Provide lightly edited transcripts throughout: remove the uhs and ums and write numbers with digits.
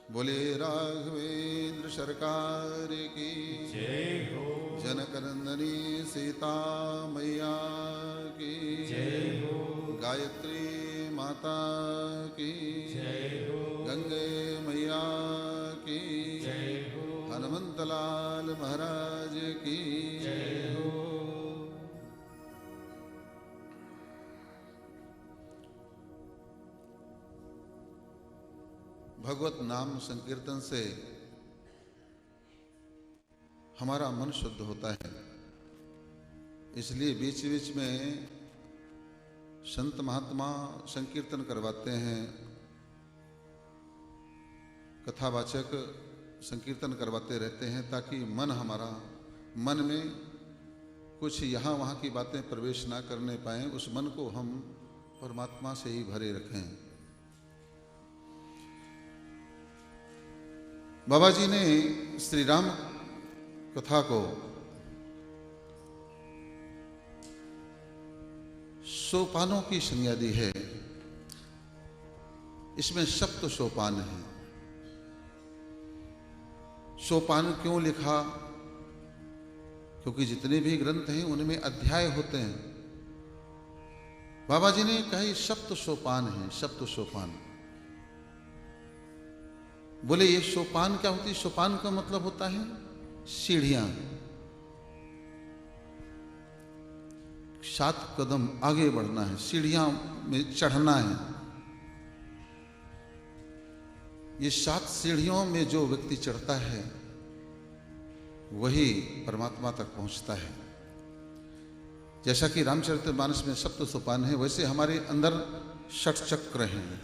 बोले राघवेंद्र सरकार की जय हो। जनकनंदनी सीता मैया की जय हो। गायत्री माता की जय हो। गंगे मैया की जय हो। हनुमंतलाल महाराज की जय हो। भगवत नाम संकीर्तन से हमारा मन शुद्ध होता है, इसलिए बीच बीच में संत महात्मा संकीर्तन करवाते हैं, कथावाचक संकीर्तन करवाते रहते हैं, ताकि हमारा मन में कुछ यहाँ वहाँ की बातें प्रवेश ना करने पाएं, उस मन को हम परमात्मा से ही भरे रखें। बाबा जी ने श्री राम कथा को सोपानों की संज्ञा दी है। इसमें सप्त सोपान है। सोपान क्यों लिखा? क्योंकि जितने भी ग्रंथ हैं उनमें अध्याय होते हैं। बाबा जी ने कहा ये सप्त सोपान है, सप्त सोपान। बोले ये सोपान क्या होती है? सोपान का मतलब होता है सीढ़ियां, 7 कदम आगे बढ़ना है, सीढ़ियां में चढ़ना है। ये 7 सीढ़ियों में जो व्यक्ति चढ़ता है वही परमात्मा तक पहुंचता है। जैसा कि रामचरितमानस में सप्त सोपान है, वैसे हमारे अंदर 6 चक्र हैं।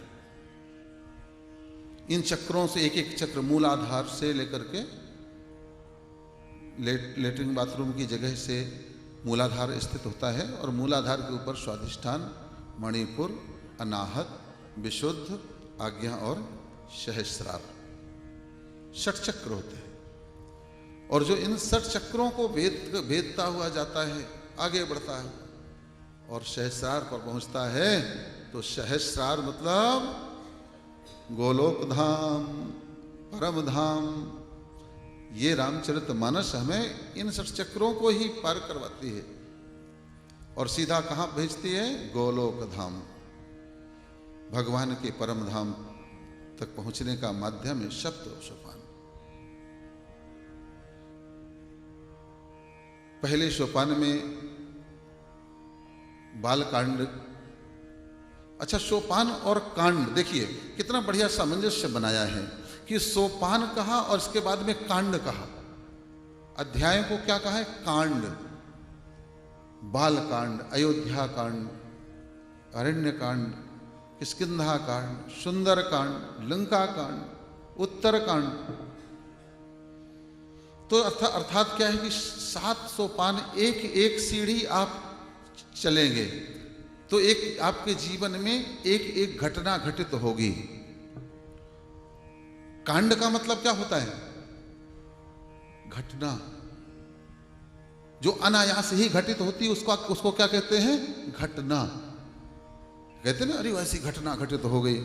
इन चक्रों से एक एक चक्र मूलाधार से लेकर के लेटरिन बाथरूम की जगह से मूलाधार स्थित होता है, और मूलाधार के ऊपर स्वाधिष्ठान, मणिपुर, अनाहत, विशुद्ध, आज्ञा और सहस्रार 6 चक्र होते हैं। और जो इन 6 चक्रों को भेदता हुआ जाता है, आगे बढ़ता है और सहस्रार पर पहुंचता है, तो सहस्रार मतलब गोलोक धाम, परम धाम। ये रामचरितमानस हमें इन 6 चक्रों को ही पार करवाती है और सीधा कहां भेजती है? गोलोक धाम। भगवान के परम धाम तक पहुंचने का माध्यम है सप्त सोपान। पहले सोपान में बालकांड। अच्छा, सोपान और कांड देखिए कितना बढ़िया सामंजस्य बनाया है कि सोपान कहा और इसके बाद में कांड कहा। अध्याय को क्या कहा है? कांड। बाल कांड, अयोध्या कांड, अरण्य कांड, किष्किंधा कांड, सुंदर कांड, लंका कांड, उत्तर कांड। तो अर्थात क्या है कि 7 सोपान, एक एक सीढ़ी आप चलेंगे तो एक आपके जीवन में एक एक घटना घटित होगी। कांड का मतलब क्या होता है? घटना जो अनायास ही घटित होती है, उसको क्या कहते हैं? घटना। कहते ना, अरे ऐसी घटना घटित हो गई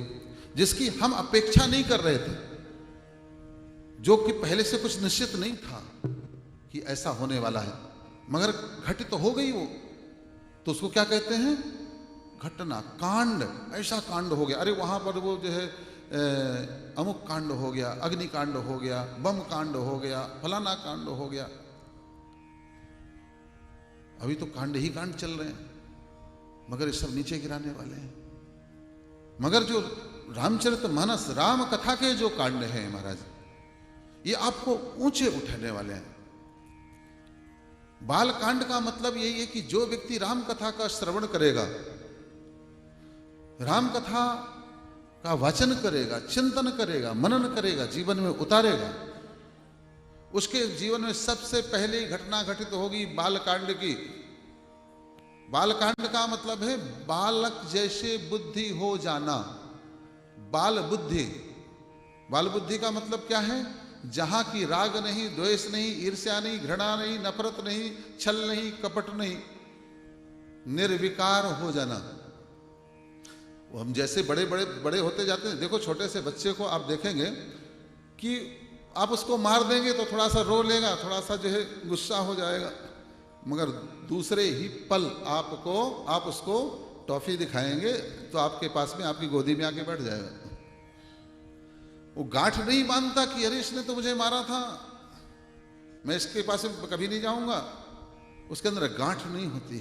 जिसकी हम अपेक्षा नहीं कर रहे थे, जो कि पहले से कुछ निश्चित नहीं था कि ऐसा होने वाला है, मगर घटित हो गई वो, तो उसको क्या कहते हैं? घटना। कांड, ऐसा कांड हो गया, अरे वहां पर वो जो है अमुक कांड हो गया, अग्नि कांड हो गया, बम कांड हो गया, फलाना कांड हो गया। अभी तो कांड ही कांड चल रहे हैं, मगर ये सब नीचे गिराने वाले हैं। मगर जो रामचरितमानस, राम कथा के जो कांड हैं महाराज, ये आपको ऊंचे उठाने वाले हैं। बाल कांड का मतलब यही है कि जो व्यक्ति राम कथा का श्रवण करेगा, राम कथा का वाचन करेगा, चिंतन करेगा, मनन करेगा, जीवन में उतारेगा, उसके जीवन में सबसे पहले घटना घटित होगी बालकांड की। बालकांड का मतलब है बालक जैसे बुद्धि हो जाना। बाल बुद्धि। बाल बुद्धि का मतलब क्या है? जहां की राग नहीं, द्वेष नहीं, ईर्ष्या नहीं, घृणा नहीं, नफरत नहीं, छल नहीं, कपट नहीं, निर्विकार हो जाना। हम जैसे बड़े होते जाते हैं, देखो छोटे से बच्चे को आप देखेंगे कि आप उसको मार देंगे तो थोड़ा सा रो लेगा, थोड़ा सा जो है गुस्सा हो जाएगा, मगर दूसरे ही पल आप उसको टॉफी दिखाएंगे तो आपके पास में, आपकी गोदी में आके बैठ जाएगा। वो गांठ नहीं बांधता कि अरे इसने तो मुझे मारा था, मैं इसके पास में कभी नहीं जाऊंगा, उसके अंदर गांठ नहीं होती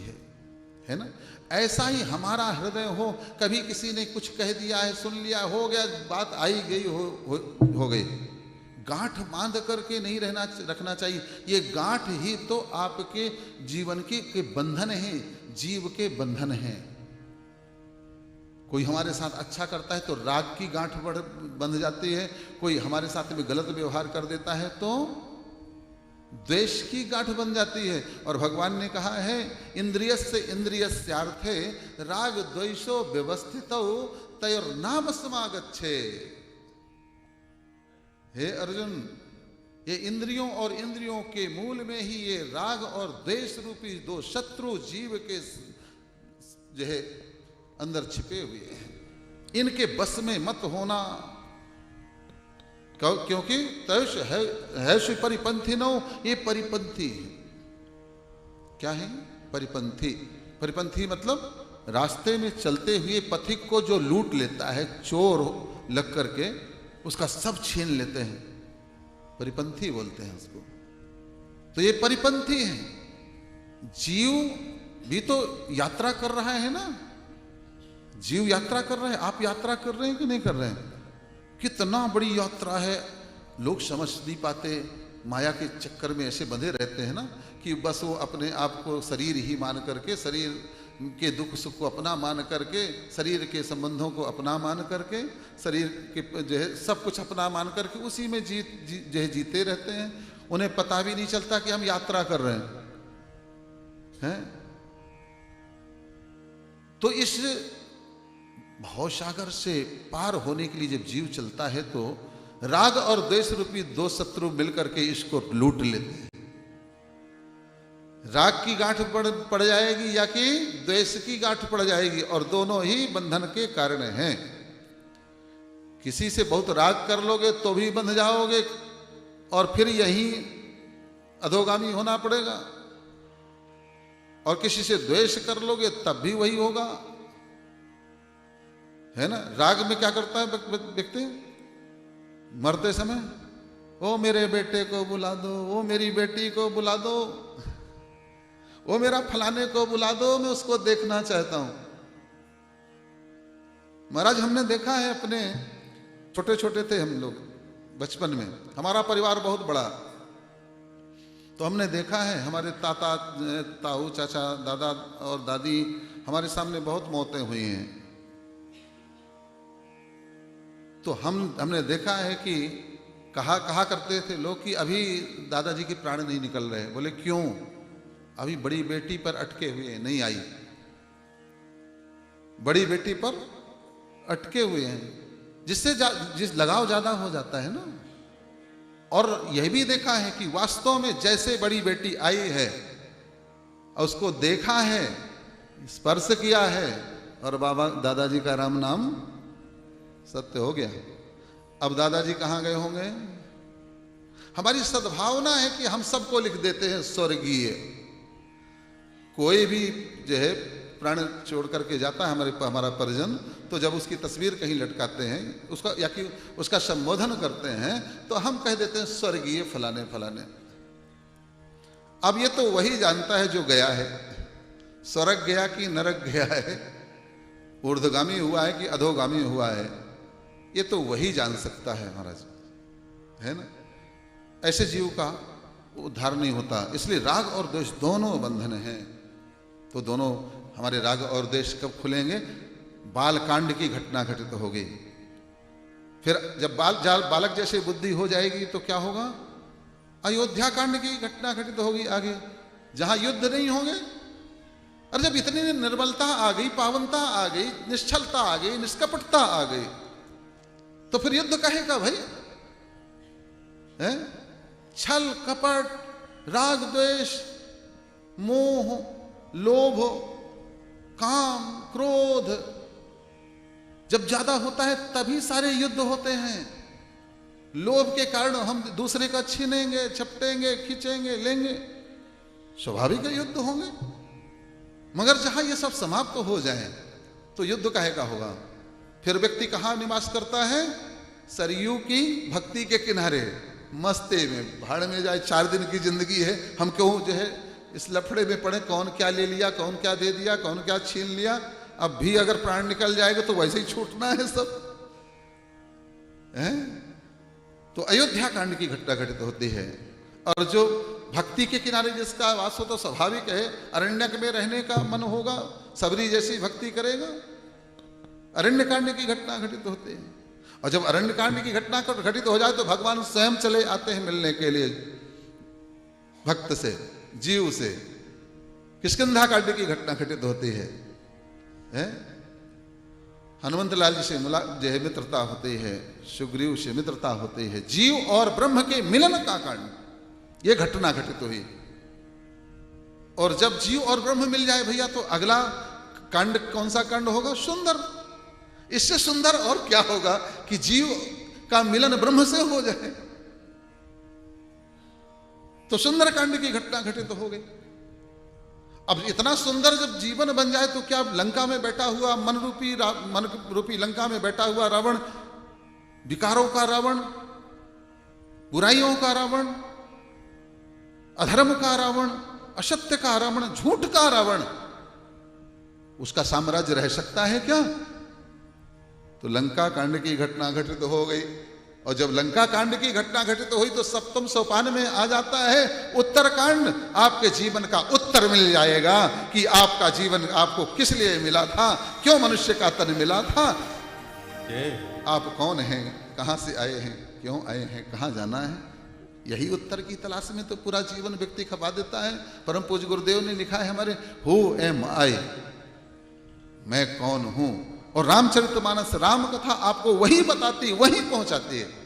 है ना। ऐसा ही हमारा हृदय हो, कभी किसी ने कुछ कह दिया है, सुन लिया, हो गया, बात आई गई, हो गई, गांठ बांध करके नहीं रखना चाहिए। ये गांठ ही तो आपके जीवन के बंधन हैं, जीव के बंधन हैं। कोई हमारे साथ अच्छा करता है तो राग की गांठ बंध जाती है, कोई हमारे साथ में गलत व्यवहार कर देता है तो द्वेष की गांठ बन जाती है। और भगवान ने कहा है, इंद्रियस्य इंद्रियस्यार्थे राग द्वेषो व्यवस्थितौ तयोर्नाम समागच्छे। हे अर्जुन, ये इंद्रियों और इंद्रियों के मूल में ही ये राग और द्वेष रूपी दो शत्रु जीव के जो है अंदर छिपे हुए हैं, इनके बस में मत होना। क्योंकि तयुष है परिपंथी नो, ये परिपंथी है। क्या है परिपंथी? परिपंथी मतलब रास्ते में चलते हुए पथिक को जो लूट लेता है, चोर लग करके उसका सब छीन लेते हैं, परिपंथी बोलते हैं उसको। तो ये परिपंथी है। जीव भी तो यात्रा कर रहा है ना, जीव यात्रा कर रहा है। आप यात्रा कर रहे हैं कि नहीं कर रहे हैं? कितना बड़ी यात्रा है, लोग समझ नहीं पाते, माया के चक्कर में ऐसे बंधे रहते हैं ना कि बस वो अपने आप को शरीर ही मान करके, शरीर के दुख सुख को अपना मान करके, शरीर के संबंधों को अपना मान करके, शरीर के जो है सब कुछ अपना मान करके उसी में जो है जीते रहते हैं। उन्हें पता भी नहीं चलता कि हम यात्रा कर रहे हैं। तो इस भवसागर से पार होने के लिए जब जीव चलता है तो राग और द्वेष रूपी दो शत्रु मिलकर के इसको लूट लेते हैं। राग की गांठ पड़ जाएगी या कि द्वेष की गांठ पड़ जाएगी, और दोनों ही बंधन के कारण हैं। किसी से बहुत राग कर लोगे तो भी बंध जाओगे, और फिर यही अधोगामी होना पड़ेगा, और किसी से द्वेष कर लोगे तब भी वही होगा, है ना। राग में क्या करता है व्यक्ति? मरते समय, ओ मेरे बेटे को बुला दो, ओ मेरी बेटी को बुला दो, ओ मेरा फलाने को बुला दो, मैं उसको देखना चाहता हूं। महाराज, हमने देखा है, अपने छोटे छोटे थे हम लोग बचपन में, हमारा परिवार बहुत बड़ा, तो हमने देखा है हमारे ताता, ताऊ, चाचा, दादा और दादी, हमारे सामने बहुत मौतें हुई हैं। तो हमने देखा है कि कहा करते थे लोग कि अभी दादाजी के प्राण नहीं निकल रहे। बोले क्यों? अभी बड़ी बेटी पर अटके हुए हैं, नहीं आई, बड़ी बेटी पर अटके हुए हैं, जिससे जिस लगाव ज्यादा हो जाता है ना। और यह भी देखा है कि वास्तव में जैसे बड़ी बेटी आई है, उसको देखा है, स्पर्श किया है, और बाबा दादाजी का राम नाम सत्य हो गया। अब दादाजी कहाँ गए होंगे? हमारी सद्भावना है कि हम सबको लिख देते हैं स्वर्गीय। कोई भी जो है प्राण छोड़ करके जाता है हमारा परिजन, तो जब उसकी तस्वीर कहीं लटकाते हैं उसका, या कि उसका संबोधन करते हैं, तो हम कह देते हैं स्वर्गीय फलाने फलाने। अब ये तो वही जानता है जो गया है, स्वर्ग गया कि नरक गया है, ऊर्ध्वगामी हुआ है कि अधोगामी हुआ है, ये तो वही जान सकता है महाराज, है ना। ऐसे जीव का उद्धार नहीं होता। इसलिए राग और द्वेष दोनों बंधन हैं। तो दोनों हमारे राग और द्वेष कब खुलेंगे? बाल कांड की घटना घटित हो गई। फिर जब बालक जैसे बुद्धि हो जाएगी तो क्या होगा? अयोध्या कांड की घटना घटित होगी आगे, जहां युद्ध नहीं होंगे। और जब इतनी निर्मलता आ गई, पावनता आ गई, निश्चलता आ गई, निष्कपटता आ गई, तो फिर युद्ध कहेगा भाई? है? छल कपट, राग द्वेष, मोह, लोभ, काम, क्रोध जब ज्यादा होता है तभी सारे युद्ध होते हैं। लोभ के कारण हम दूसरे का छीनेंगे, झपटेंगे, खींचेंगे, लेंगे, स्वाभाविक युद्ध होंगे। मगर जहां ये सब समाप्त हो जाए तो युद्ध काहे का होगा? फिर व्यक्ति कहां निवास करता है? सरयू की भक्ति के किनारे, मस्ती में, भाड़ में जाए। 4 दिन की जिंदगी है, हम क्यों जो है इस लफड़े में पड़े, कौन क्या ले लिया, कौन क्या दे दिया, कौन क्या छीन लिया। अब भी अगर प्राण निकल जाएगा तो वैसे ही छूटना है सब है? तो अयोध्या कांड की घटना घटित होती है। और जो भक्ति के किनारे जिसका वास हो तो स्वाभाविक है अरण्यक में रहने का मन होगा, सबरी जैसी भक्ति करेगा। अरण्य कांड की घटना घटित होती है। और जब अरण्य कांड की घटना घटित हो जाए तो भगवान स्वयं चले आते हैं मिलने के लिए भक्त से, जीव से। किष्किंधा कांड की घटना घटित होती है? हनुमंत लाल जी से जो है मित्रता होती है, सुग्रीव से मित्रता होती है, जीव और ब्रह्म के मिलन का कांड, यह घटना घटित हुई। और जब जीव और ब्रह्म मिल जाए भैया तो अगला कांड कौन सा कांड होगा? सुंदर। इससे सुंदर और क्या होगा कि जीव का मिलन ब्रह्म से हो जाए। तो सुंदर कांड की घटना घटित हो गई। अब इतना सुंदर जब जीवन बन जाए तो क्या लंका में बैठा हुआ मन रूपी लंका में बैठा हुआ रावण, विकारों का रावण, बुराइयों का रावण, अधर्म का रावण, असत्य का रावण, झूठ का रावण, उसका साम्राज्य रह सकता है क्या? तो लंका कांड की घटना घटित हो गई। और जब लंका कांड की घटना घटित हुई तो सप्तम सोपान में आ जाता है उत्तर कांड। आपके जीवन का उत्तर मिल जाएगा कि आपका जीवन आपको किस लिए मिला था, क्यों मनुष्य का तन मिला था, आप कौन हैं, कहां से आए हैं, क्यों आए हैं, कहां जाना है। यही उत्तर की तलाश में तो पूरा जीवन व्यक्ति खपा देता है। परम पूज्य गुरुदेव ने लिखा है हमारे, हु एम आई, मैं कौन हूं। और रामचरितमानस राम कथा आपको वही बताती, वही पहुंचाती है।